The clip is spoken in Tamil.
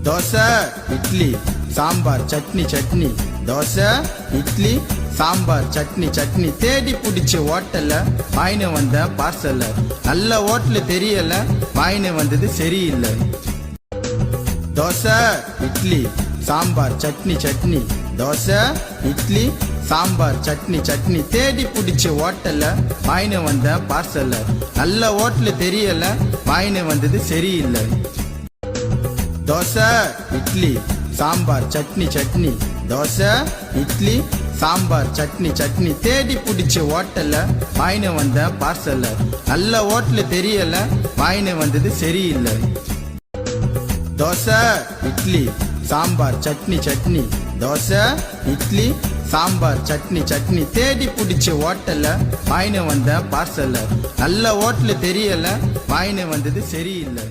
தோசை இட்லி சாம்பார் சட்னி சட்னி தோசை இட்லி சாம்பார் சட்னி சட்னி தேடி பிடிச்ச ஹோட்டல்ல வாங்கினு வந்த பார்சல்ல நல்ல ஹோட்டல் தெரியல வாங்கினு வந்தது சரியில்லை தோசை இட்லி சாம்பார் சட்னி சட்னி தோசை இட்லி சாம்பார் சட்னி சட்னி தேடி பிடிச்ச ஹோட்டல்ல வாங்கினு வந்த பார்சல்ல நல்ல ஹோட்டல் தெரியல வாங்கினு வந்தது சரியில்லை தோசை இட்லி சாம்பார் சட்னி சட்னி தோசை இட்லி சாம்பார் சட்னி சட்னி தேடி பிடிச்ச ஹோட்டல்ல வாங்கினு வந்த பார்சல்ல நல்ல ஹோட்டல் தெரியல வாங்கினு வந்தது சரியில்லை தோசை இட்லி சாம்பார் சட்னி சட்னி தோசை இட்லி சாம்பார் சட்னி சட்னி தேடி பிடிச்ச ஹோட்டல்ல வாங்கினு வந்த பார்சல்ல நல்ல ஹோட்டல் தெரியல வாங்கினு வந்தது சரியில்லை